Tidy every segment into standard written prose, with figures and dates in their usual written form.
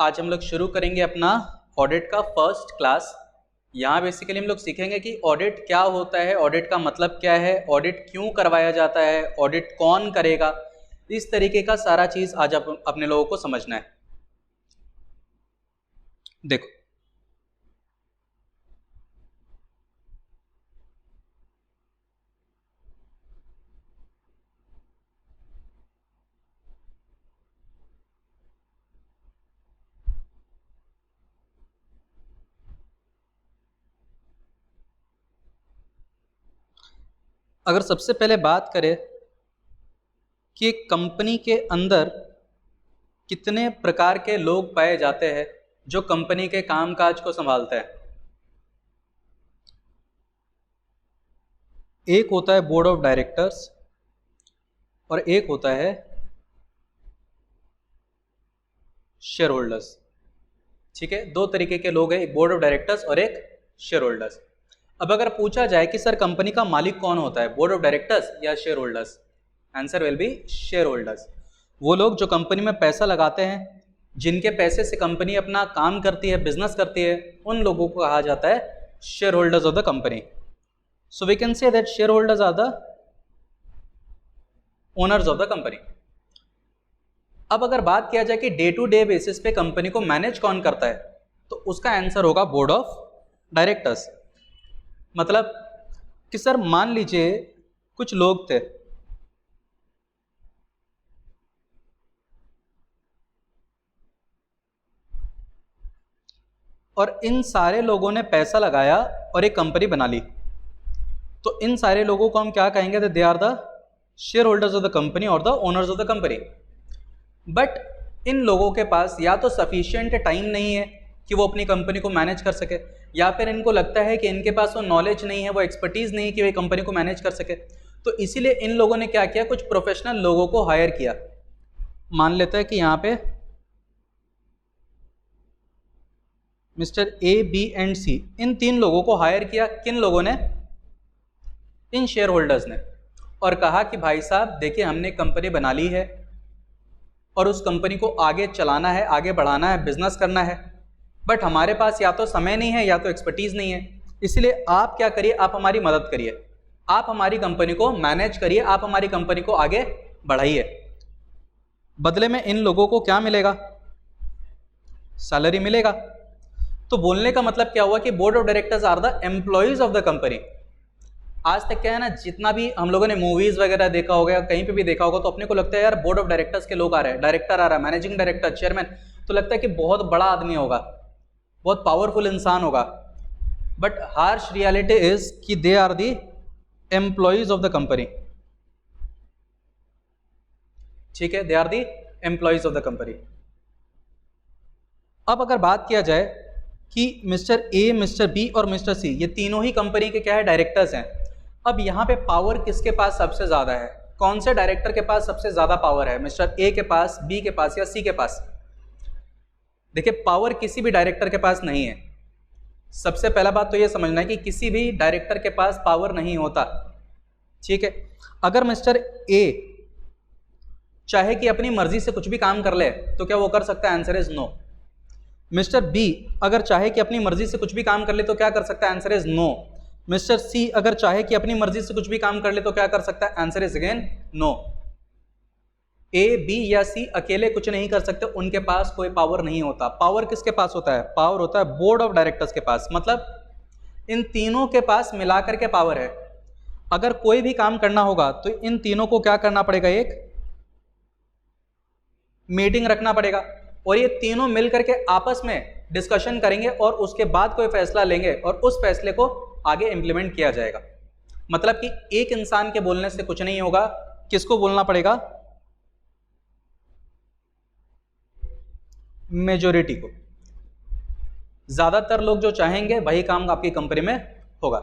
आज हम लोग शुरू करेंगे अपना ऑडिट का फर्स्ट क्लास। यहाँ बेसिकली हम लोग सीखेंगे कि ऑडिट क्या होता है, ऑडिट का मतलब क्या है, ऑडिट क्यों करवाया जाता है, ऑडिट कौन करेगा, इस तरीके का सारा चीज़ आज अपने लोगों को समझना है। देखो, अगर सबसे पहले बात करें कि कंपनी के अंदर कितने प्रकार के लोग पाए जाते हैं जो कंपनी के कामकाज को संभालते हैं। एक होता है बोर्ड ऑफ डायरेक्टर्स और एक होता है शेयर होल्डर्स। ठीक है, दो तरीके के लोग हैं, एक बोर्ड ऑफ डायरेक्टर्स और एक शेयर होल्डर्स। अब अगर पूछा जाए कि सर कंपनी का मालिक कौन होता है, बोर्ड ऑफ डायरेक्टर्स या share holders, answer will be share holders. वो लोग जो कंपनी में पैसा लगाते हैं, जिनके पैसे से कंपनी अपना काम करती है, बिजनेस करती है, उन लोगों को कहा जाता है share holders of the company. So we can say that share holders are the owners of the company. अब अगर बात किया जाए कि डे टू डे बेसिस पे कंपनी को मैनेज कौन करता है, तो उसका आंसर होगा बोर्ड ऑफ डायरेक्टर्स। मतलब कि सर मान लीजिए कुछ लोग थे, और इन सारे लोगों ने पैसा लगाया और एक कंपनी बना ली, तो इन सारे लोगों को हम क्या कहेंगे? They are the share holders of the company और the owners of the company. But इन लोगों के पास या तो सफिशिएंट टाइम नहीं है कि वो अपनी कंपनी को मैनेज कर सके, या फिर इनको लगता है कि इनके पास वो नॉलेज नहीं है, वो एक्सपर्टीज़ नहीं है कि वे कंपनी को मैनेज कर सके। तो इसीलिए इन लोगों ने क्या किया, कुछ प्रोफेशनल लोगों को हायर किया। मान लेते हैं कि यहाँ पे मिस्टर ए, बी एंड सी, इन तीन लोगों को हायर किया। किन लोगों ने? इन शेयर होल्डर्स ने। और कहा कि भाई साहब देखिए, हमने कंपनी बना ली है और उस कंपनी को आगे चलाना है, आगे बढ़ाना है, बिजनेस करना है, बट हमारे पास या तो समय नहीं है या तो एक्सपर्टीज नहीं है। इसलिए आप क्या करिए, आप हमारी मदद करिए, आप हमारी कंपनी को मैनेज करिए, आप हमारी कंपनी को आगे बढ़ाइए। बदले में इन लोगों को क्या मिलेगा? सैलरी मिलेगा। तो बोलने का मतलब क्या हुआ कि board of directors are the employees of the company. आज तक क्या है ना, जितना भी हम लोगों ने मूवीज वगैरह देखा होगा या कहीं पे भी देखा होगा, तो अपने को लगता है यार बोर्ड ऑफ डायरेक्टर्स के लोग आ रहे हैं, डायरेक्टर आ रहा है, मैनेजिंग डायरेक्टर, चेयरमैन, तो लगता है कि बहुत बड़ा आदमी होगा, बहुत पावरफुल इंसान होगा। बट हार्श रियलिटी इज कि they are the employees of the company. ठीक है, they are the employees of the company. अब अगर बात किया जाए कि मिस्टर ए, मिस्टर बी और मिस्टर सी, ये तीनों ही कंपनी के क्या है? डायरेक्टर्स हैं। अब यहाँ पे पावर किसके पास सबसे ज़्यादा है? कौन से डायरेक्टर के पास सबसे ज़्यादा पावर है? मिस्टर ए के पास, बी के पास या सी के पास? देखिए, पावर किसी भी डायरेक्टर के पास नहीं है। सबसे पहला बात तो ये समझना है कि किसी भी डायरेक्टर के पास पावर नहीं होता। ठीक है, अगर मिस्टर ए चाहे कि अपनी मर्जी से कुछ भी काम कर ले तो क्या वो कर सकता है? Answer is no. Mister B अगर चाहे कि अपनी मर्जी से कुछ भी काम कर ले तो क्या कर सकता है? Answer is no. Mister C अगर चाहे कि अपनी मर्जी से कुछ भी काम कर ले तो क्या कर सकता है? Answer is again no. A, B या सी अकेले कुछ नहीं कर सकते, उनके पास कोई पावर नहीं होता। पावर किसके पास होता है? पावर होता है बोर्ड ऑफ डायरेक्टर्स के पास। मतलब इन तीनों के पास मिलाकर के पावर है। अगर कोई भी काम करना होगा तो इन तीनों को क्या करना पड़ेगा? एक मीटिंग रखना पड़ेगा और ये तीनों मिलकर के आपस में डिस्कशन करेंगे और उसके बाद कोई फैसला लेंगे और उस फैसले को आगे इंप्लीमेंट किया जाएगा। मतलब कि एक इंसान के बोलने से कुछ नहीं होगा, किसको बोलना पड़ेगा? मेजॉरिटी को। ज्यादातर लोग जो चाहेंगे वही काम आपकी कंपनी में होगा।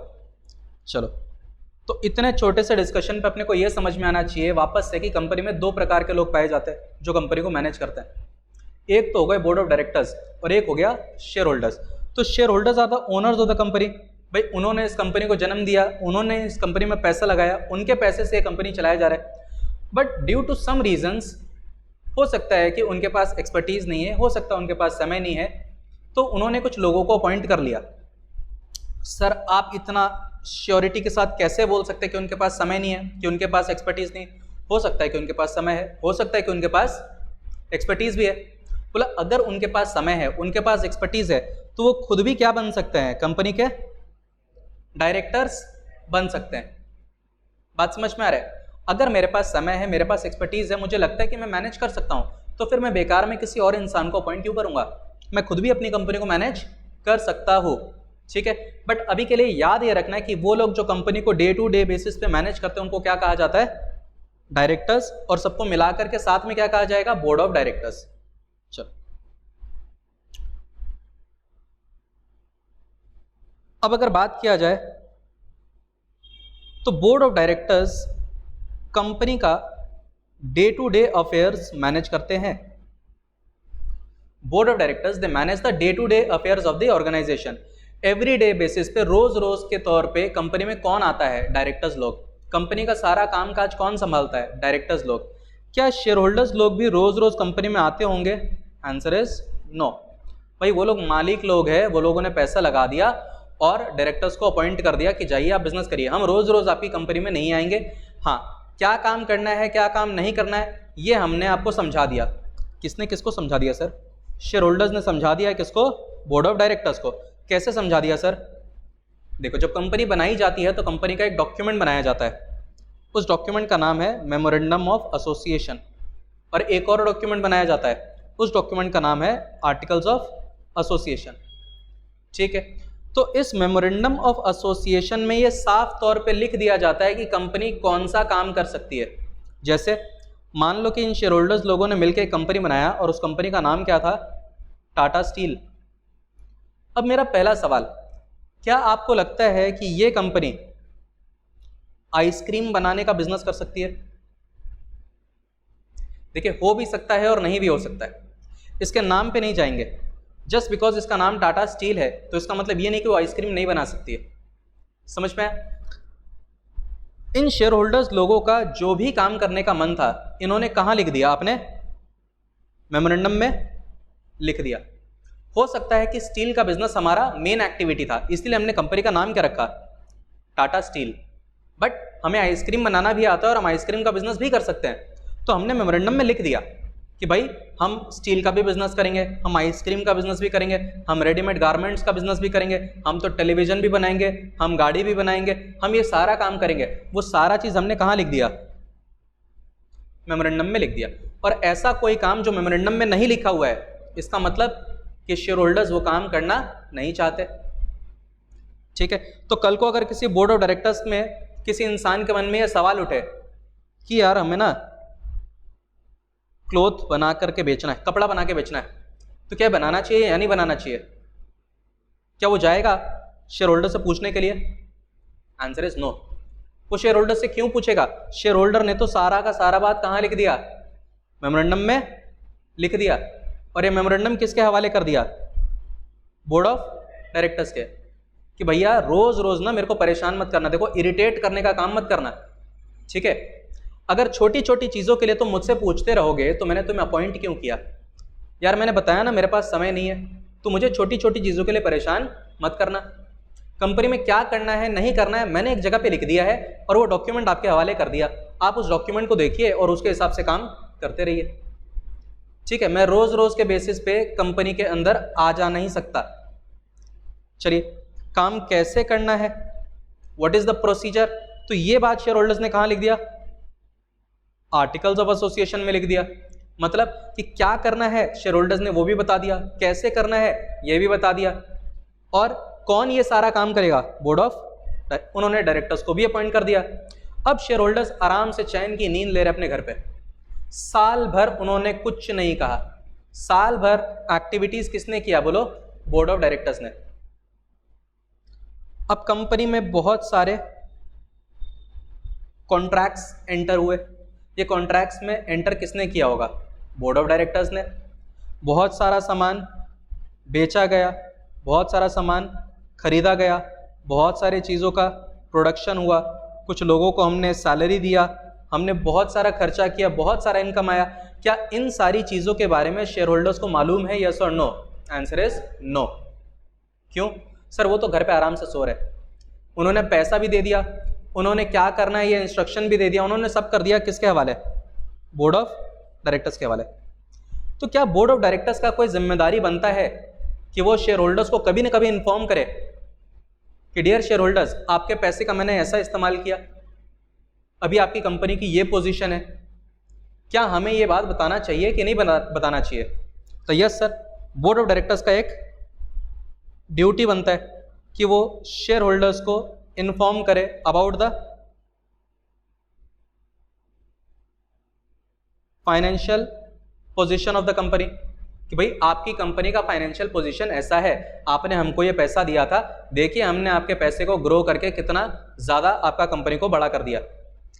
चलो, तो इतने छोटे से डिस्कशन पे अपने को यह समझ में आना चाहिए वापस से कि कंपनी में दो प्रकार के लोग पाए जाते हैं जो कंपनी को मैनेज करते हैं। एक तो हो गए बोर्ड ऑफ डायरेक्टर्स और एक हो गया शेयर होल्डर्स। तो share holders are the owners of the company. भाई उन्होंने इस कंपनी को जन्म दिया, उन्होंने इस कंपनी में पैसा लगाया, उनके पैसे से कंपनी चलाया जा रहा है। But due to some reasons हो सकता है कि उनके पास एक्सपर्टीज नहीं है, हो सकता है उनके पास समय नहीं है, तो उन्होंने कुछ लोगों को अपॉइंट कर लिया। सर आप इतना श्योरिटी के साथ कैसे बोल सकते हैं कि उनके पास समय नहीं है, कि उनके पास एक्सपर्टीज नहीं? हो सकता है कि उनके पास समय है, हो सकता है कि उनके पास एक्सपर्टीज भी है। बोला अगर उनके पास समय है, उनके पास एक्सपर्टीज है, तो वो खुद भी क्या बन सकते हैं? कंपनी के डायरेक्टर्स बन सकते हैं। बात समझ में आ रहा है? अगर मेरे पास समय है, मेरे पास एक्सपर्टीज है, मुझे लगता है कि मैं मैनेज कर सकता हूं, तो फिर मैं बेकार में किसी और इंसान को अपॉइंट क्यों करूंगा? मैं खुद भी अपनी कंपनी को मैनेज कर सकता हूं। ठीक है, बट अभी के लिए याद ये रखना है कि वो लोग जो कंपनी को डे टू डे बेसिस पे मैनेज करते हैं उनको क्या कहा जाता है? डायरेक्टर्स। और सबको मिलाकर के साथ में क्या कहा जाएगा? Board of directors. चलो अब अगर बात किया जाए तो बोर्ड ऑफ डायरेक्टर्स कंपनी का day to day affairs manage करते हैं। Board of directors they manage the day to day affairs of the organisation. Every day basis पे, रोज रोज के तौर पे कंपनी में कौन आता है? डायरेक्टर्स लोग। कंपनी का सारा कामकाज कौन संभालता है? डायरेक्टर्स लोग। क्या शेयर होल्डर्स लोग भी रोज रोज कंपनी में आते होंगे? Answer is no. भाई वो लोग मालिक लोग हैं, वो लोगों ने पैसा लगा दिया और डायरेक्टर्स को अपॉइंट कर दिया कि जाइए आप बिजनेस करिए, हम रोज रोज आपकी कंपनी में नहीं आएंगे। हाँ, क्या काम करना है, क्या काम नहीं करना है, ये हमने आपको समझा दिया। किसने किसको समझा दिया सर? शेयर होल्डर्स ने समझा दिया। किसको? बोर्ड ऑफ डायरेक्टर्स को। कैसे समझा दिया सर? देखो, जब कंपनी बनाई जाती है तो कंपनी का एक डॉक्यूमेंट बनाया जाता है। उस डॉक्यूमेंट का नाम है मेमोरेंडम ऑफ एसोसिएशन, और एक और डॉक्यूमेंट बनाया जाता है, उस डॉक्यूमेंट का नाम है आर्टिकल्स ऑफ एसोसिएशन। ठीक है, तो इस मेमोरेंडम ऑफ एसोसिएशन में ये साफ तौर पे लिख दिया जाता है कि कंपनी कौन सा काम कर सकती है। जैसे मान लो कि इन शेयर होल्डर्स लोगों ने मिलकर एक कंपनी बनाया और उस कंपनी का नाम क्या था? टाटा स्टील। अब मेरा पहला सवाल, क्या आपको लगता है कि ये कंपनी आइसक्रीम बनाने का बिजनेस कर सकती है? देखिए, हो भी सकता है और नहीं भी हो सकता है, इसके नाम पे नहीं जाएंगे। जस्ट बिकॉज इसका नाम टाटा स्टील है तो इसका मतलब ये नहीं कि वो आइसक्रीम नहीं बना सकती है। समझ में आया? इन शेयर होल्डर्स लोगों का जो भी काम करने का मन था, इन्होंने कहां लिख दिया? आपने मेमोरेंडम में लिख दिया। हो सकता है कि स्टील का बिजनेस हमारा मेन एक्टिविटी था, इसलिए हमने कंपनी का नाम क्या रखा? टाटा स्टील। बट हमें आइसक्रीम बनाना भी आता है और हम आइसक्रीम का बिजनेस भी कर सकते हैं, तो हमने मेमोरेंडम में लिख दिया कि भाई हम स्टील का भी बिजनेस करेंगे, हम आइसक्रीम का बिजनेस भी करेंगे, हम रेडीमेड गारमेंट्स का बिजनेस भी करेंगे, हम तो टेलीविजन भी बनाएंगे, हम गाड़ी भी बनाएंगे, हम ये सारा काम करेंगे। वो सारा चीज हमने कहाँ लिख दिया? मेमोरेंडम में लिख दिया। और ऐसा कोई काम जो मेमोरेंडम में नहीं लिखा हुआ है, इसका मतलब कि शेयर होल्डर्स वो काम करना नहीं चाहते। ठीक है, तो कल को अगर किसी बोर्ड ऑफ डायरेक्टर्स में किसी इंसान के मन में यह सवाल उठे कि यार हमें ना क्लोथ बना करके बेचना है, कपड़ा बना के बेचना है, तो क्या बनाना चाहिए या नहीं बनाना चाहिए? क्या वो जाएगा शेयर होल्डर से पूछने के लिए? Answer is no. वो शेयर होल्डर से क्यों पूछेगा? शेयर होल्डर ने तो सारा का सारा बात कहाँ लिख दिया? मेमोरेंडम में लिख दिया। और ये मेमोरेंडम किसके हवाले कर दिया? बोर्ड ऑफ डायरेक्टर्स के, कि भैया रोज रोज ना मेरे को परेशान मत करना, देखो इरिटेट करने का काम मत करना। ठीक है, अगर छोटी छोटी चीज़ों के लिए तुम मुझसे पूछते रहोगे तो मैंने तुम्हें अपॉइंट क्यों किया? यार मैंने बताया ना मेरे पास समय नहीं है, तो मुझे छोटी छोटी चीज़ों के लिए परेशान मत करना। कंपनी में क्या करना है नहीं करना है मैंने एक जगह पे लिख दिया है और वो डॉक्यूमेंट आपके हवाले कर दिया, आप उस डॉक्यूमेंट को देखिए और उसके हिसाब से काम करते रहिए। ठीक है, मैं रोज रोज के बेसिस पे कंपनी के अंदर आ जा नहीं सकता। चलिए, काम कैसे करना है, व्हाट इज द प्रोसीजर, तो ये बात शेयर होल्डर्स ने कहाँ लिख दिया? आर्टिकल्स ऑफ एसोसिएशन में लिख दिया। मतलब कि क्या करना है शेयर होल्डर्स ने वो भी बता दिया, कैसे करना है ये भी बता दिया, और कौन ये सारा काम करेगा? बोर्ड ऑफ, उन्होंने डायरेक्टर्स को भी अपॉइंट कर दिया। अब शेयर होल्डर्स आराम से चैन की नींद ले रहे अपने घर पे। साल भर उन्होंने कुछ नहीं कहा, साल भर एक्टिविटीज किसने किया बोलो? बोर्ड ऑफ डायरेक्टर्स ने। अब कंपनी में बहुत सारे कॉन्ट्रैक्ट्स एंटर हुए, ये कॉन्ट्रैक्ट्स में एंटर किसने किया होगा? बोर्ड ऑफ डायरेक्टर्स ने। बहुत सारा सामान बेचा गया, बहुत सारा सामान खरीदा गया, बहुत सारी चीज़ों का प्रोडक्शन हुआ, कुछ लोगों को हमने सैलरी दिया, हमने बहुत सारा खर्चा किया, बहुत सारा इनकम आया, क्या इन सारी चीज़ों के बारे में शेयर होल्डर्स को मालूम है, यस और नो? Answer is no. क्यों सर? वो तो घर पे आराम से सो रहे, उन्होंने पैसा भी दे दिया, उन्होंने क्या करना है ये इंस्ट्रक्शन भी दे दिया, उन्होंने सब कर दिया, किसके हवाले? बोर्ड ऑफ डायरेक्टर्स के हवाले। तो क्या बोर्ड ऑफ डायरेक्टर्स का कोई जिम्मेदारी बनता है कि वो शेयर होल्डर्स को कभी ना कभी इन्फॉर्म करे कि डियर शेयर होल्डर्स, आपके पैसे का मैंने ऐसा इस्तेमाल किया, अभी आपकी कंपनी की ये पोजीशन है, क्या हमें ये बात बताना चाहिए कि नहीं बताना चाहिए? तो yes sir, board of directors का एक ड्यूटी बनता है कि वो शेयर होल्डर्स को इन्फॉर्म करे about the financial position of the company, कि भाई आपकी कंपनी का फाइनेंशियल पोजीशन ऐसा है, आपने हमको ये पैसा दिया था, देखिए हमने आपके पैसे को ग्रो करके कितना ज़्यादा आपका कंपनी को बड़ा कर दिया।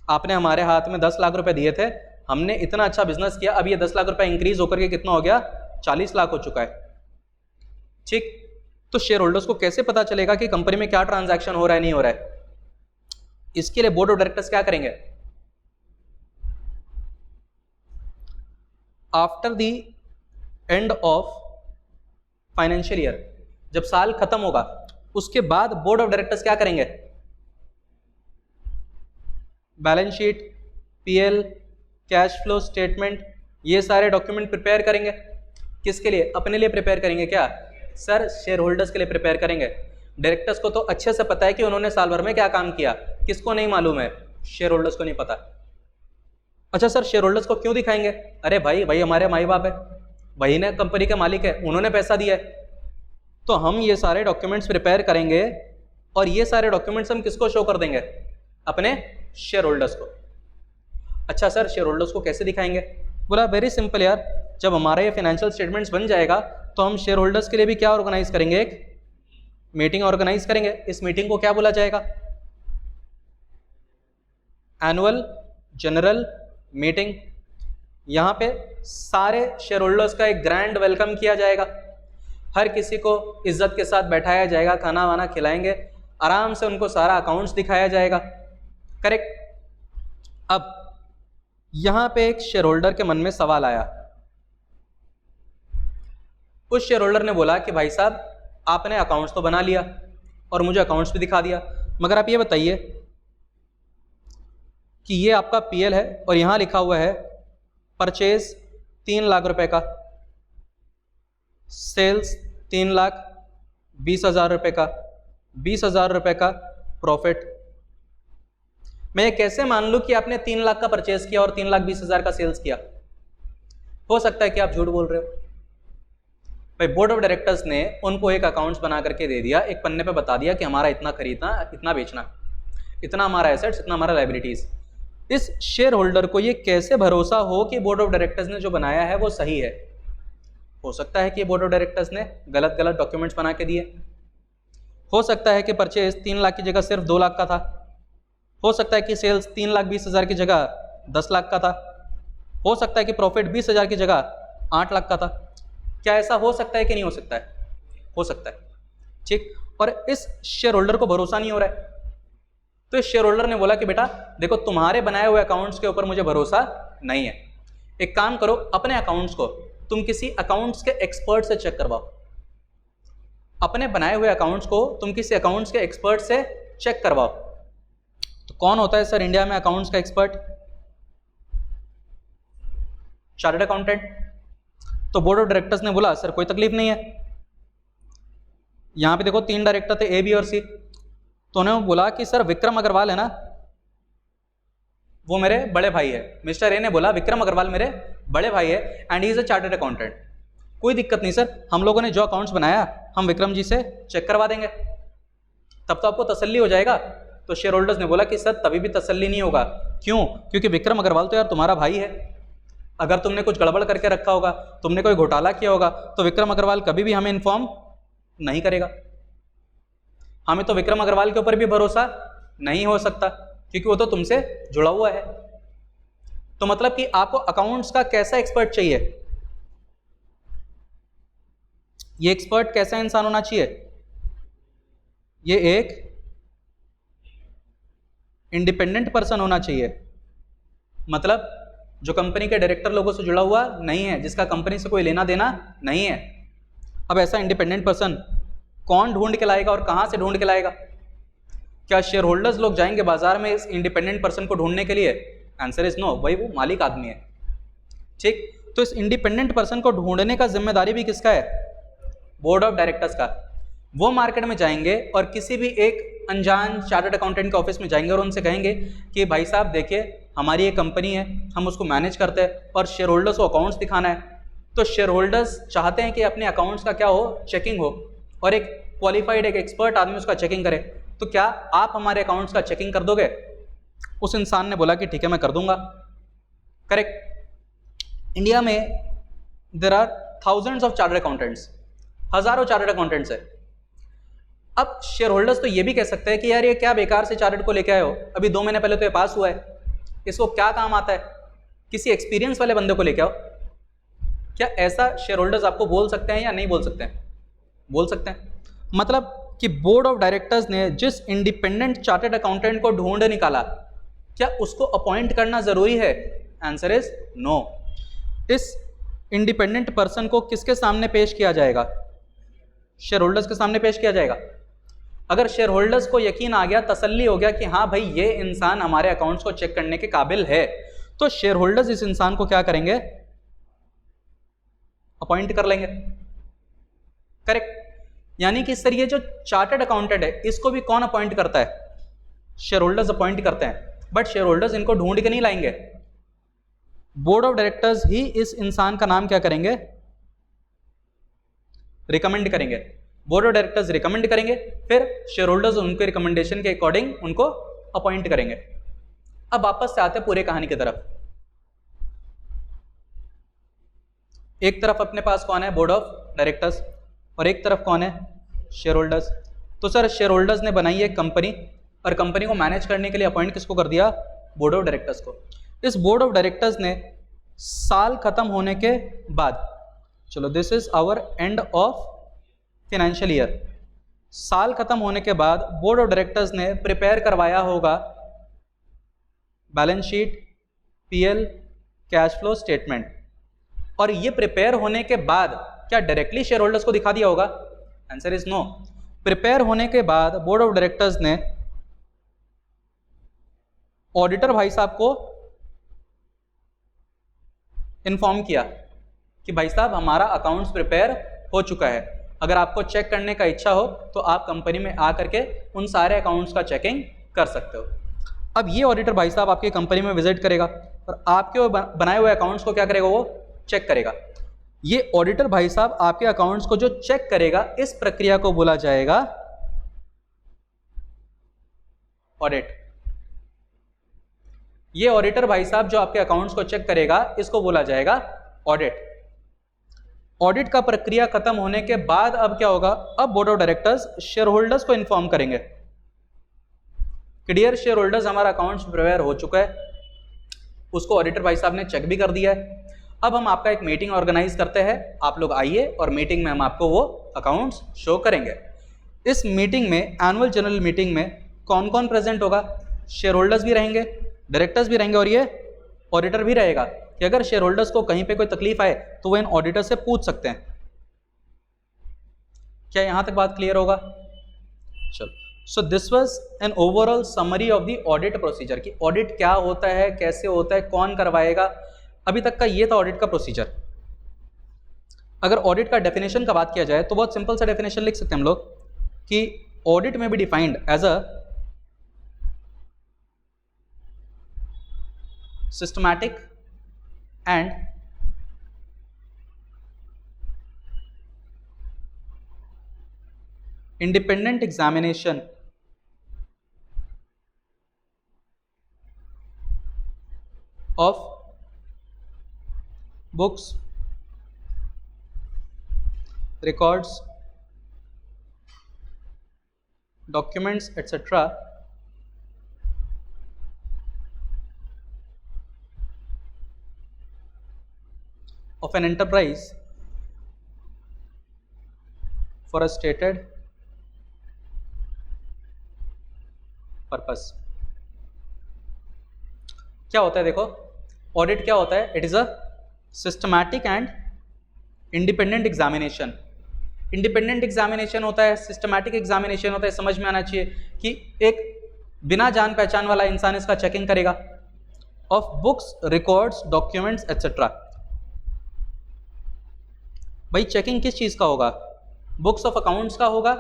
आपने हमारे हाथ में 10 लाख रुपए दिए थे, हमने इतना अच्छा बिजनेस किया, अब ये 10 लाख रुपए इंक्रीज होकर के कितना हो गया? 40 लाख हो चुका है। ठीक, तो शेयर होल्डर्स को कैसे पता चलेगा कि कंपनी में क्या ट्रांजैक्शन हो रहा है, नहीं हो रहा है? इसके लिए बोर्ड ऑफ डायरेक्टर्स क्या करेंगे? After the end of financial year, जब साल खत्म होगा उसके बाद बोर्ड ऑफ डायरेक्टर्स क्या करेंगे? Balance sheet, PL, cash flow statement, ये सारे डॉक्यूमेंट प्रिपेयर करेंगे। किसके लिए? अपने लिए प्रिपेयर करेंगे क्या सर? शेयर होल्डर्स के लिए प्रिपेयर करेंगे। डायरेक्टर्स को तो अच्छे से पता है कि उन्होंने साल भर में क्या काम किया, किसको नहीं मालूम है? शेयर होल्डर्स को नहीं पता। अच्छा सर, शेयर होल्डर्स को क्यों दिखाएंगे? अरे भाई, वही हमारे माई बाप है, वही ने कंपनी के मालिक है, उन्होंने पैसा दिया है, तो हम ये सारे डॉक्यूमेंट्स प्रिपेयर करेंगे और ये सारे डॉक्यूमेंट्स हम किसको शो कर देंगे? अपने शेयर होल्डर्स को। अच्छा सर, शेयर होल्डर्स को कैसे दिखाएंगे? बोला वेरी सिंपल यार, जब हमारा ये फाइनेंशियल स्टेटमेंट्स बन जाएगा तो हम शेयर होल्डर्स के लिए भी क्या ऑर्गेनाइज करेंगे? एक मीटिंग ऑर्गेनाइज करेंगे। इस मीटिंग को क्या बोला जाएगा? Annual general meeting. यहाँ पे सारे शेयर होल्डर्स का एक ग्रैंड वेलकम किया जाएगा, हर किसी को इज्जत के साथ बैठाया जाएगा, खाना वाना खिलाएंगे, आराम से उनको सारा अकाउंट्स दिखाया जाएगा। करेक्ट। अब यहाँ पे एक शेयर होल्डर के मन में सवाल आया, उस शेयर होल्डर ने बोला कि भाई साहब, आपने अकाउंट्स तो बना लिया और मुझे अकाउंट्स भी दिखा दिया, मगर आप ये बताइए कि ये आपका पीएल है और यहाँ लिखा हुआ है परचेज 3 लाख रुपए का, सेल्स 3,20,000 रुपए का, 20,000 रुपए का प्रॉफिट। मैं ये कैसे मान लूं कि आपने 3 लाख का परचेज किया और 3,20,000 का सेल्स किया? हो सकता है कि आप झूठ बोल रहे हो। भाई, बोर्ड ऑफ डायरेक्टर्स ने उनको एक अकाउंट्स बना करके दे दिया, एक पन्ने पे बता दिया कि हमारा इतना खरीदना, इतना बेचना, इतना हमारा एसेट्स, इतना हमारा लायबिलिटीज। इस शेयर होल्डर को ये कैसे भरोसा हो कि बोर्ड ऑफ डायरेक्टर्स ने जो बनाया है वो सही है? हो सकता है कि बोर्ड ऑफ डायरेक्टर्स ने गलत गलत डॉक्यूमेंट्स बना के दिए, हो सकता है कि परचेज 3 लाख की जगह सिर्फ 2 लाख का था, हो सकता है कि सेल्स 3,20,000 की जगह 10 लाख का था, हो सकता है कि प्रॉफिट 20,000 की जगह 8 लाख का था। क्या ऐसा हो सकता है कि नहीं हो सकता है? हो सकता है। ठीक, और इस शेयर होल्डर को भरोसा नहीं हो रहा है, तो इस शेयर होल्डर ने बोला कि बेटा देखो, तुम्हारे बनाए हुए अकाउंट्स के ऊपर मुझे भरोसा नहीं है, एक काम करो, अपने अकाउंट्स को तुम किसी अकाउंट्स के एक्सपर्ट से चेक करवाओ। अपने बनाए हुए अकाउंट्स को तुम किसी अकाउंट्स के एक्सपर्ट से चेक करवाओ। तो कौन होता है सर इंडिया में अकाउंट्स का एक्सपर्ट? Chartered accountant. तो बोर्ड ऑफ डायरेक्टर्स ने बोला सर कोई तकलीफ नहीं है, यहां पे देखो 3 डायरेक्टर थे, ए, बी और सी, तो उन्होंने बोला कि सर विक्रम अग्रवाल है ना, वो मेरे बड़े भाई है। मिस्टर ए ने बोला विक्रम अग्रवाल मेरे बड़े भाई है and he is a chartered accountant. कोई दिक्कत नहीं सर, हम लोगों ने जो अकाउंट्स बनाया हम विक्रम जी से चेक करवा देंगे, तब तो आपको तसल्ली हो जाएगा। तो शेयर होल्डर्स ने बोला कि सर तभी भी तसल्ली नहीं होगा। क्यों? क्योंकि विक्रम अग्रवाल तो यार तुम्हारा भाई है, अगर तुमने कुछ गड़बड़ करके रखा होगा, तुमने कोई घोटाला किया होगा, तो विक्रम अग्रवाल कभी भी हमें इन्फॉर्म नहीं करेगा। हमें तो विक्रम अग्रवाल के ऊपर भी भरोसा नहीं हो सकता क्योंकि वो तो तुमसे जुड़ा हुआ है। तो मतलब कि आपको अकाउंट्स का कैसा एक्सपर्ट चाहिए? ये एक्सपर्ट कैसा इंसान होना चाहिए? ये एक इंडिपेंडेंट पर्सन होना चाहिए, मतलब जो कंपनी के डायरेक्टर लोगों से जुड़ा हुआ नहीं है, जिसका कंपनी से कोई लेना देना नहीं है। अब ऐसा इंडिपेंडेंट पर्सन कौन ढूंढ के लाएगा और कहां से ढूंढ के लाएगा? क्या शेयर होल्डर्स लोग जाएंगे बाजार में इस इंडिपेंडेंट पर्सन को ढूंढने के लिए? आंसर इज नो, वही वो मालिक आदमी है। ठीक, तो इस इंडिपेंडेंट पर्सन को ढूंढने का जिम्मेदारी भी किसका है? बोर्ड ऑफ डायरेक्टर्स का। वो मार्केट में जाएंगे और किसी भी एक अनजान चार्टर्ड अकाउंटेंट के ऑफिस में जाएंगे और उनसे कहेंगे कि भाई साहब देखिए, हमारी एक कंपनी है, हम उसको मैनेज करते हैं और शेयर होल्डर्स को अकाउंट्स दिखाना है। तो शेयर होल्डर्स चाहते हैं कि अपने अकाउंट्स का क्या हो, चेकिंग हो, और एक क्वालिफाइड एक एक्सपर्ट आदमी उसका चेकिंग करे। तो क्या आप हमारे अकाउंट्स का चेकिंग कर दोगे? उस इंसान ने बोला कि ठीक है, मैं कर दूंगा। करेक्ट। इंडिया में there are thousands of chartered accountants, हजारों चार्टर्ड अकाउंटेंट्स है। अब शेयर होल्डर्स तो ये भी कह सकते हैं कि यार ये क्या बेकार से चार्टर्ड को लेके आए हो, अभी 2 महीने पहले तो ये पास हुआ है, इसको क्या काम आता है, किसी एक्सपीरियंस वाले बंदे को लेके आओ। क्या ऐसा शेयर होल्डर्स आपको बोल सकते हैं या नहीं बोल सकते हैं? बोल सकते हैं। मतलब कि बोर्ड ऑफ डायरेक्टर्स ने जिस इंडिपेंडेंट चार्टर्ड अकाउंटेंट को ढूंढ निकाला, क्या उसको अपॉइंट करना जरूरी है? Answer is no. इस इंडिपेंडेंट पर्सन को किसके सामने पेश किया जाएगा? शेयर होल्डर्स के सामने पेश किया जाएगा। अगर शेयर होल्डर्स को यकीन आ गया, तसल्ली हो गया कि हाँ भाई ये इंसान हमारे अकाउंट्स को चेक करने के काबिल है, तो शेयर होल्डर्स इस इंसान को क्या करेंगे? अपॉइंट कर लेंगे। करेक्ट। यानी कि सर ये जो चार्टर्ड अकाउंटेंट है, इसको भी कौन अपॉइंट करता है? शेयर होल्डर्स अपॉइंट करते हैं, बट शेयर होल्डर्स इनको ढूंढ के नहीं लाएंगे। बोर्ड ऑफ डायरेक्टर्स ही इस इंसान का नाम क्या करेंगे? रिकमेंड करेंगे। बोर्ड ऑफ डायरेक्टर्स रिकमेंड करेंगे, फिर शेयर होल्डर्स उनके रिकमेंडेशन के अकॉर्डिंग उनको अपॉइंट करेंगे। अब वापस से आते हैं पूरे कहानी की तरफ। एक तरफ अपने पास कौन है? बोर्ड ऑफ डायरेक्टर्स, और एक तरफ कौन है? Share holders. तो सर शेयर होल्डर्स ने बनाई है कंपनी, और कंपनी को मैनेज करने के लिए अपॉइंट किसको कर दिया? बोर्ड ऑफ डायरेक्टर्स को। इस बोर्ड ऑफ डायरेक्टर्स ने साल खत्म होने के बाद, चलो this is our end of financial year, साल खत्म होने के बाद बोर्ड ऑफ डायरेक्टर्स ने प्रिपेयर करवाया होगा balance sheet, PL, cash flow statement, और ये प्रिपेयर होने के बाद क्या डायरेक्टली शेयर होल्डर्स को दिखा दिया होगा? Answer is no. प्रिपेयर होने के बाद बोर्ड ऑफ डायरेक्टर्स ने ऑडिटर भाई साहब को इन्फॉर्म किया कि भाई साहब हमारा अकाउंट्स प्रिपेयर हो चुका है, अगर आपको चेक करने का इच्छा हो तो आप कंपनी में आकर के उन सारे अकाउंट्स का चेकिंग कर सकते हो। अब ये ऑडिटर भाई साहब आपकी कंपनी में विजिट करेगा और आपके बनाए हुए अकाउंट्स को क्या करेगा? वो चेक करेगा। ये ऑडिटर भाई साहब आपके अकाउंट्स को जो चेक करेगा, इस प्रक्रिया को बोला जाएगा ऑडिट। ये ऑडिटर भाई साहब जो आपके अकाउंट्स को चेक करेगा, इसको बोला जाएगा ऑडिट। ऑडिट का प्रक्रिया खत्म होने के बाद अब क्या होगा? अब board of directors share holders को इन्फॉर्म करेंगे कि डियर शेयर होल्डर्स, हमारा अकाउंट्स प्रिपेयर हो चुका है, उसको ऑडिटर भाई साहब ने चेक भी कर दिया है। अब हम आपका एक मीटिंग ऑर्गेनाइज करते हैं, आप लोग आइए और मीटिंग में हम आपको वो अकाउंट्स शो करेंगे। इस मीटिंग में, एनुअल जनरल मीटिंग में कौन कौन प्रेजेंट होगा? शेयर होल्डर्स भी रहेंगे, डायरेक्टर्स भी रहेंगे और ये ऑडिटर भी रहेगा कि अगर शेयर होल्डर्स को कहीं पे कोई तकलीफ आए तो वो इन ऑडिटर से पूछ सकते हैं। क्या यहां तक बात क्लियर होगा? चलो, so this was an overall summary of the audit procedure कि ऑडिट क्या होता है, कैसे होता है, कौन करवाएगा। अभी तक का ये था ऑडिट का प्रोसीजर। अगर ऑडिट का डेफिनेशन का बात किया जाए तो बहुत सिंपल सा डेफिनेशन लिख सकते हैं हम लोग कि ऑडिट में भी defined as a systematic and independent examination of books, records, documents, etc. of an enterprise for a stated purpose। क्या होता है देखो, ऑडिट क्या होता है? It is a systematic and independent examination. Independent examination होता है, सिस्टमैटिक एग्जामिनेशन होता है, समझ में आना चाहिए कि एक बिना जान पहचान वाला इंसान इसका चेकिंग करेगा of books, records, documents etcetera. भाई चेकिंग किस चीज़ का होगा? बुक्स ऑफ अकाउंट्स का होगा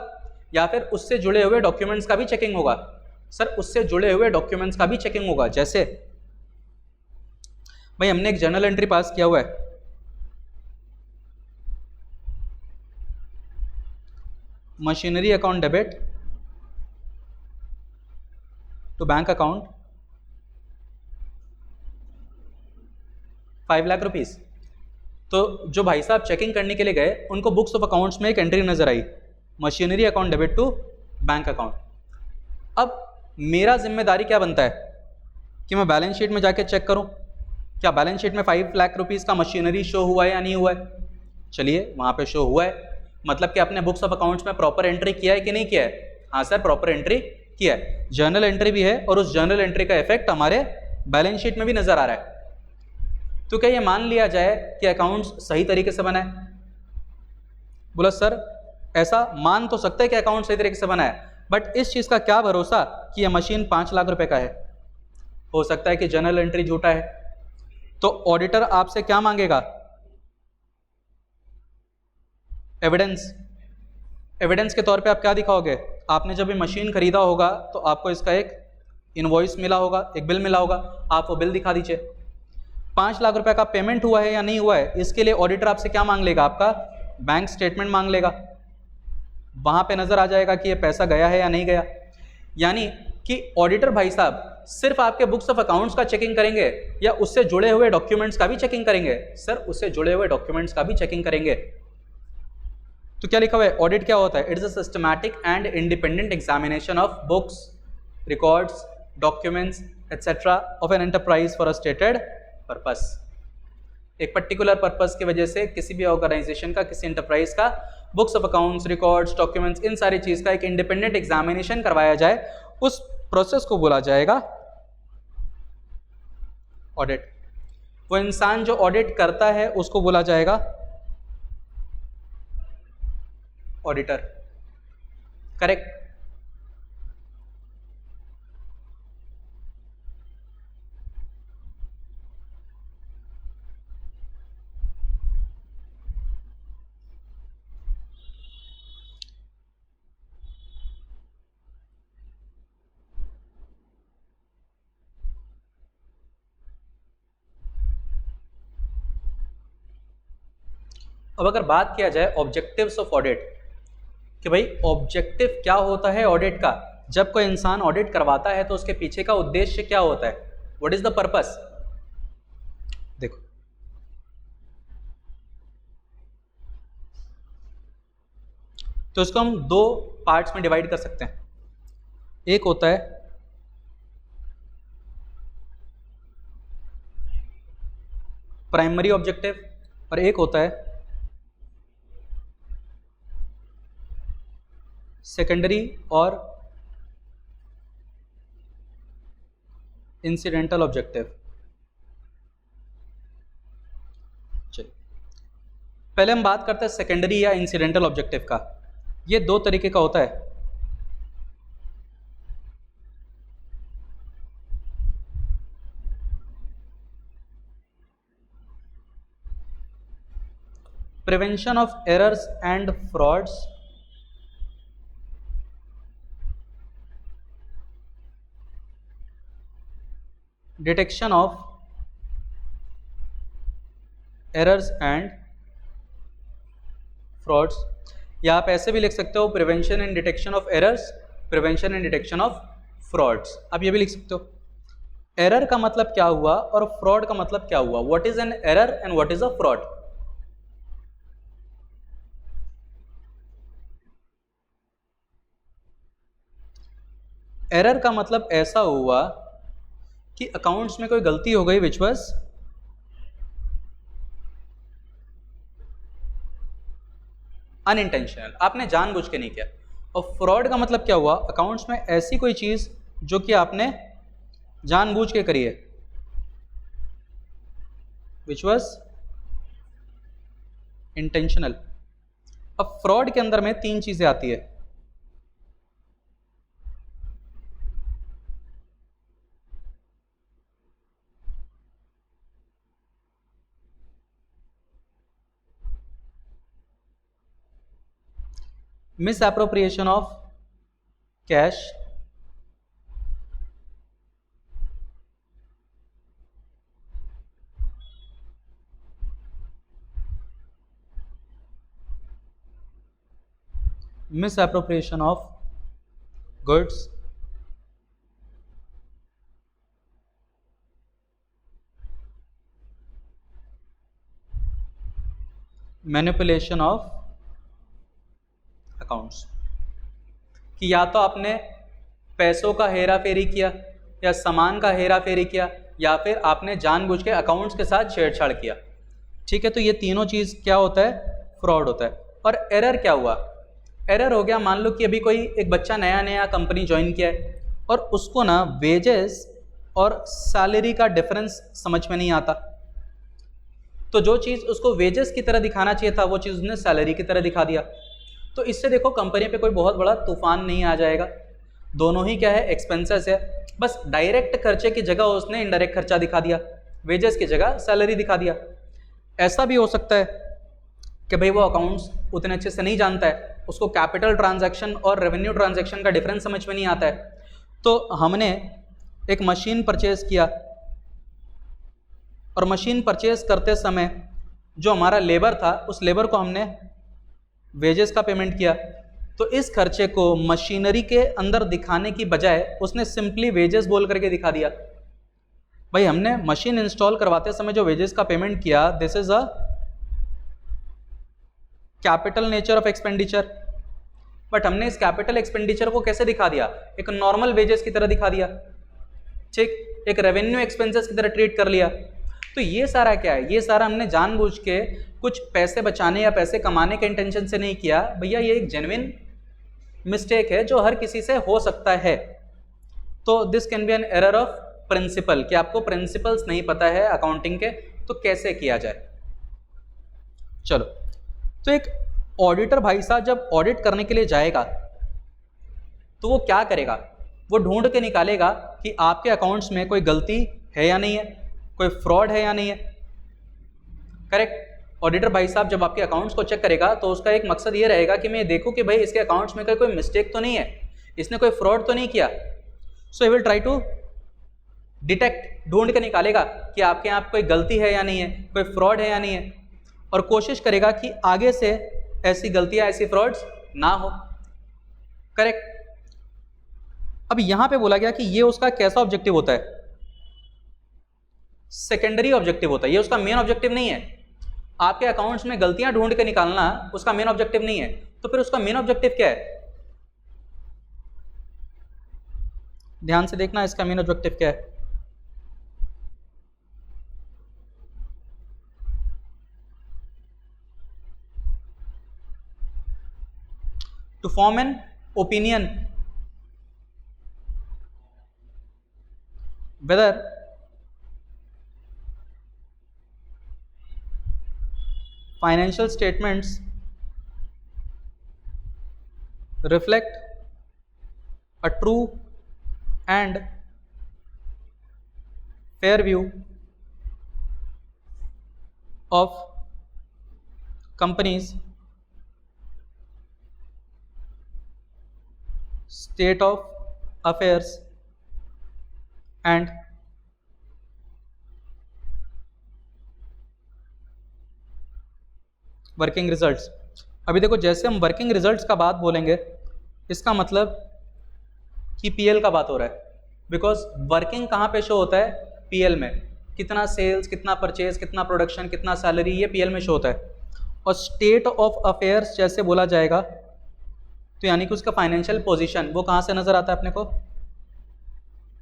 या फिर उससे जुड़े हुए डॉक्यूमेंट्स का भी चेकिंग होगा? सर उससे जुड़े हुए डॉक्यूमेंट्स का भी चेकिंग होगा। जैसे भाई हमने एक जर्नल एंट्री पास किया हुआ है, machinery account debit to bank account 5 lakh rupees. तो जो भाई साहब चेकिंग करने के लिए गए उनको बुक्स ऑफ अकाउंट्स में एक एंट्री नजर आई, machinery account debit to bank account. अब मेरा जिम्मेदारी क्या बनता है कि मैं बैलेंस शीट में जाके चेक करूं क्या बैलेंस शीट में 5 लाख रुपीस का मशीनरी शो हुआ है या नहीं हुआ है। चलिए वहां पे शो हुआ है, मतलब कि आपने बुक्स ऑफ अकाउंट्स में प्रॉपर एंट्री किया है कि नहीं किया है? हाँ सर प्रॉपर एंट्री किया है, जर्नल एंट्री भी है और उस जर्नल एंट्री का इफेक्ट हमारे बैलेंस शीट में भी नजर आ रहा है। तो क्या ये मान लिया जाए कि अकाउंट्स सही तरीके से बना है? बोला सर ऐसा मान तो सकते हैं कि अकाउंट सही तरीके से बना है, बट इस चीज का क्या भरोसा कि यह मशीन 5 लाख रुपए का है? हो सकता है कि जर्नल एंट्री झूठा है। तो ऑडिटर आपसे क्या मांगेगा? एविडेंस। एविडेंस के तौर पे आप क्या दिखाओगे? आपने जब ये मशीन खरीदा होगा तो आपको इसका एक इनवॉइस मिला होगा, एक बिल मिला होगा, आप वो बिल दिखा दीजिए। 5 लाख रुपए का पेमेंट हुआ है या नहीं हुआ है, इसके लिए ऑडिटर आपसे क्या मांग लेगा? आपका बैंक स्टेटमेंट मांग लेगा। वहां पे नजर आ जाएगा कि ये पैसा गया है या नहीं गया। यानी कि ऑडिटर भाई साहब सिर्फ आपके बुक्स ऑफ अकाउंट्स का चेकिंग करेंगे या उससे जुड़े हुए डॉक्यूमेंट्स का भी चेकिंग करेंगे? सर उससे जुड़े हुए डॉक्यूमेंट्स का भी चेकिंग करेंगे। तो क्या लिखा हुआ है? ऑडिट क्या होता है? It is a systematic and independent examination of books, records, documents etcetera of an enterprise for a stated purpose. एक पर्टिकुलर पर्पस की वजह से किसी भी ऑर्गेनाइजेशन का, किसी एंटरप्राइज का books of accounts, records, documents, इन सारी चीज का एक इंडिपेंडेंट एग्जामिनेशन करवाया जाए, उस प्रोसेस को बोला जाएगा ऑडिट। वो इंसान जो ऑडिट करता है उसको बोला जाएगा ऑडिटर। करेक्ट? अब अगर बात किया जाए ऑब्जेक्टिव्स ऑफ ऑडिट कि भाई ऑब्जेक्टिव क्या होता है ऑडिट का, जब कोई इंसान ऑडिट करवाता है तो उसके पीछे का उद्देश्य क्या होता है? What is the purpose? देखो तो इसको हम 2 पार्ट्स में डिवाइड कर सकते हैं। एक होता है प्राइमरी ऑब्जेक्टिव और एक होता है सेकेंडरी और इंसिडेंटल ऑब्जेक्टिव। चलिए पहले हम बात करते हैं सेकेंडरी या इंसिडेंटल ऑब्जेक्टिव का। ये 2 तरीके का होता है। Prevention of errors and frauds, detection of errors and frauds, या आप ऐसे भी लिख सकते हो prevention and detection of errors, prevention and detection of frauds. आप ये भी लिख सकते हो। एरर का मतलब क्या हुआ और फ्रॉड का मतलब क्या हुआ? What is an error and what is a fraud? Error का मतलब ऐसा हुआ कि अकाउंट्स में कोई गलती हो गई विच वाज अनइंटेंशनल, आपने जानबूझ के नहीं किया। और फ्रॉड का मतलब क्या हुआ? अकाउंट्स में ऐसी कोई चीज जो कि आपने जानबूझ के करी है। Which was intentional. अब फ्रॉड के अंदर में 3 चीजें आती है। Misappropriation of cash, misappropriation of goods, manipulation of accounts, कि या तो आपने पैसों का हेरा फेरी किया या सामान का हेरा फेरी किया या फिर आपने जानबूझ के अकाउंट्स के साथ छेड़छाड़ किया। ठीक है, तो ये तीनों चीज़ क्या होता है? फ्रॉड होता है। और एरर क्या हुआ? एरर हो गया, मान लो कि अभी कोई एक बच्चा नया नया कंपनी ज्वाइन किया है और उसको ना वेजेस और सैलरी का डिफरेंस समझ में नहीं आता, तो जो चीज़ उसको वेजेस की तरह दिखाना चाहिए था वो चीज़ उसने सैलरी की तरह दिखा दिया। तो इससे देखो कंपनी पे कोई बहुत बड़ा तूफान नहीं आ जाएगा, दोनों ही क्या है? एक्सपेंसेस है। बस डायरेक्ट खर्चे की जगह उसने इनडायरेक्ट खर्चा दिखा दिया, वेजेस की जगह सैलरी दिखा दिया। ऐसा भी हो सकता है कि भाई वो अकाउंट्स उतने अच्छे से नहीं जानता है, उसको कैपिटल ट्रांजैक्शन और रेवेन्यू ट्रांजैक्शन का डिफरेंस समझ में नहीं आता है। तो हमने एक मशीन परचेज किया और मशीन परचेज करते समय जो हमारा लेबर था उस लेबर को हमने वेजेस का पेमेंट किया, तो इस खर्चे को मशीनरी के अंदर दिखाने की बजाय उसने सिंपली वेजेस बोल करके दिखा दिया। भाई हमने मशीन इंस्टॉल करवाते समय जो वेजेस का पेमेंट किया, this is a capital nature of expenditure, but हमने इस कैपिटल एक्सपेंडिचर को कैसे दिखा दिया? एक नॉर्मल वेजेस की तरह दिखा दिया। ठीक, एक रेवेन्यू एक्सपेंसेस की तरह ट्रीट कर लिया। तो ये सारा क्या है? ये सारा हमने जानबूझ के कुछ पैसे बचाने या पैसे कमाने के इंटेंशन से नहीं किया भैया, ये एक जेन्युइन मिस्टेक है जो हर किसी से हो सकता है। तो this can be an error of principle, कि आपको प्रिंसिपल्स नहीं पता है अकाउंटिंग के, तो कैसे किया जाए। चलो, तो एक ऑडिटर भाई साहब जब ऑडिट करने के लिए जाएगा तो वो क्या करेगा? वो ढूंढ के निकालेगा कि आपके अकाउंट्स में कोई गलती है या नहीं है, कोई फ्रॉड है या नहीं है। करेक्ट। ऑडिटर भाई साहब जब आपके अकाउंट्स को चेक करेगा तो उसका एक मकसद ये रहेगा कि मैं देखूं कि भाई इसके अकाउंट्स में कोई मिस्टेक तो नहीं है, इसने कोई फ्रॉड तो नहीं किया। So he will try to detect, ढूंढ के निकालेगा कि आपके यहाँ कोई गलती है या नहीं है, कोई फ्रॉड है या नहीं है, और कोशिश करेगा कि आगे से ऐसी गलतियां, ऐसी फ्रॉड्स ना हो। करेक्ट। अब यहां पे बोला गया कि ये उसका कैसा ऑब्जेक्टिव होता है? सेकेंडरी ऑब्जेक्टिव होता है, ये उसका मेन ऑब्जेक्टिव नहीं है। आपके अकाउंट्स में गलतियां ढूंढ के निकालना उसका मेन ऑब्जेक्टिव नहीं है, तो फिर उसका मेन ऑब्जेक्टिव क्या है? ध्यान से देखना, इसका मेन ऑब्जेक्टिव क्या है? To form an opinion whether financial statements reflect a true and fair view of company's state of affairs and working results. अभी देखो, जैसे हम वर्किंग रिजल्ट्स का बात बोलेंगे इसका मतलब कि पीएल का बात हो रहा है, बिकॉज वर्किंग कहाँ पे शो होता है? पीएल में। कितना सेल्स, कितना परचेज, कितना प्रोडक्शन, कितना सैलरी, ये पीएल में शो होता है। और स्टेट ऑफ अफेयर्स जैसे बोला जाएगा तो यानी कि उसका फाइनेंशियल पोजीशन वो कहाँ से नजर आता है अपने को?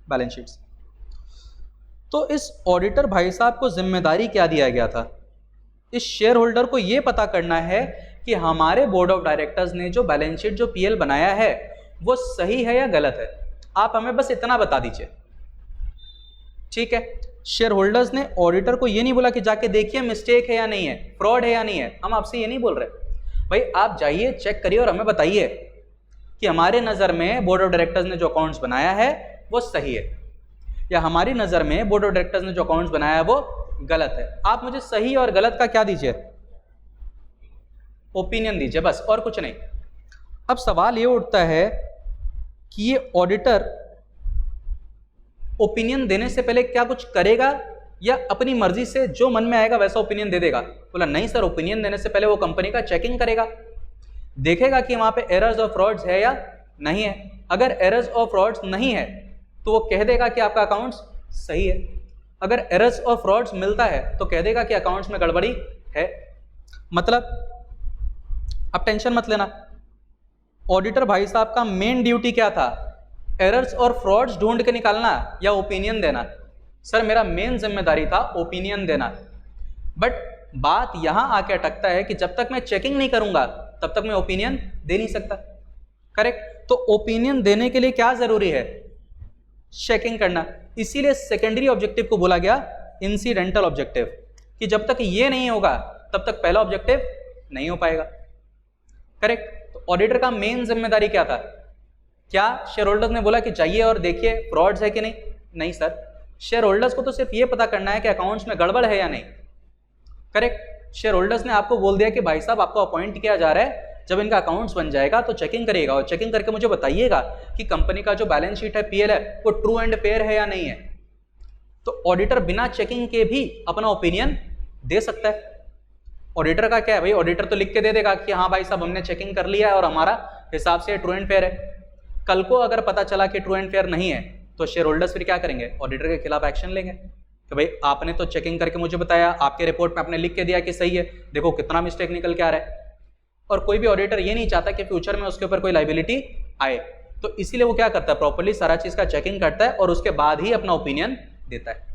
Balance sheets. तो इस ऑडिटर भाई साहब को जिम्मेदारी क्या दिया गया था? इस शेयर होल्डर को यह पता करना है कि हमारे बोर्ड ऑफ डायरेक्टर्स ने जो बैलेंस शीट, जो पीएल बनाया है वो सही है या गलत है। आप हमें बस इतना बता दीजिए। ठीक है, शेयर होल्डर्स ने ऑडिटर को ये नहीं बोला कि जाके देखिए मिस्टेक है या नहीं है, फ्रॉड है या नहीं है, हम आपसे ये नहीं बोल रहे भाई, आप जाइए चेक करिए और हमें बताइए कि हमारे नज़र में बोर्ड ऑफ डायरेक्टर्स ने जो अकाउंट्स बनाया है वो सही है, या हमारी नज़र में बोर्ड ऑफ डायरेक्टर्स ने जो अकाउंट्स बनाया है वो गलत है। आप मुझे सही और गलत का क्या दीजिए, ओपिनियन दीजिए, बस, और कुछ नहीं। अब सवाल ये उठता है कि ये ऑडिटर ओपिनियन देने से पहले क्या कुछ करेगा या अपनी मर्जी से जो मन में आएगा वैसा ओपिनियन दे देगा? बोला नहीं सर, ओपिनियन देने से पहले वो कंपनी का चेकिंग करेगा, देखेगा कि वहां पे एरर्स और फ्रॉड्स है या नहीं है। अगर एरर्स और फ्रॉड्स नहीं है तो वो कह देगा कि आपका अकाउंट्स सही है, अगर एरर्स और फ्रॉड्स मिलता है तो कह देगा कि अकाउंट्स में गड़बड़ी है। मतलब अब टेंशन मत लेना, ऑडिटर भाई साहब का मेन ड्यूटी क्या था? एरर्स और फ्रॉड्स ढूंढ के निकालना या ओपिनियन देना? सर मेरा मेन जिम्मेदारी था ओपिनियन देना, बट बात यहां आके अटकता है कि जब तक मैं चेकिंग नहीं करूंगा तब तक मैं ओपिनियन दे नहीं सकता, करेक्ट? तो ओपिनियन देने के लिए क्या जरूरी है? चेकिंग करना। इसीलिए सेकेंडरी ऑब्जेक्टिव को बोला गया इंसिडेंटल ऑब्जेक्टिव, कि जब तक ये नहीं होगा तब तक पहला ऑब्जेक्टिव नहीं हो पाएगा, करेक्ट? तो ऑडिटर का मेन जिम्मेदारी क्या था? क्या शेयर होल्डर्स ने बोला कि जाइए और देखिए फ्रॉड्स है कि नहीं? नहीं सर, शेयर होल्डर्स को तो सिर्फ ये पता करना है कि अकाउंट्स में गड़बड़ है या नहीं, करेक्ट? शेयर होल्डर्स ने आपको बोल दिया कि भाई साहब आपको अपॉइंट किया जा रहा है, जब इनका अकाउंट्स बन जाएगा तो चेकिंग करिएगा और चेकिंग करके मुझे बताइएगा कि कंपनी का जो बैलेंस शीट है, पीएल है, वो ट्रू एंड फेयर है या नहीं है। तो ऑडिटर बिना चेकिंग के भी अपना ओपिनियन दे सकता है। ऑडिटर का क्या है भाई, ऑडिटर तो लिख के दे देगा कि हाँ भाई साहब हमने चेकिंग कर लिया है और हमारा हिसाब से ट्रू एंड फेयर है। कल को अगर पता चला कि ट्रू एंड फेयर नहीं है तो शेयर होल्डर्स फिर क्या करेंगे? ऑडिटर के खिलाफ एक्शन लेंगे कि भाई आपने तो चेकिंग करके मुझे बताया, आपके रिपोर्ट में आपने लिख के दिया कि सही है, देखो कितना मिस्टेक निकल के आ रहा है। और कोई भी ऑडिटर ये नहीं चाहता कि फ्यूचर में उसके ऊपर कोई लाइबिलिटी आए, तो इसीलिए वो क्या करता है, प्रॉपर्ली सारा चीज का चेकिंग करता है और उसके बाद ही अपना ओपिनियन देता है।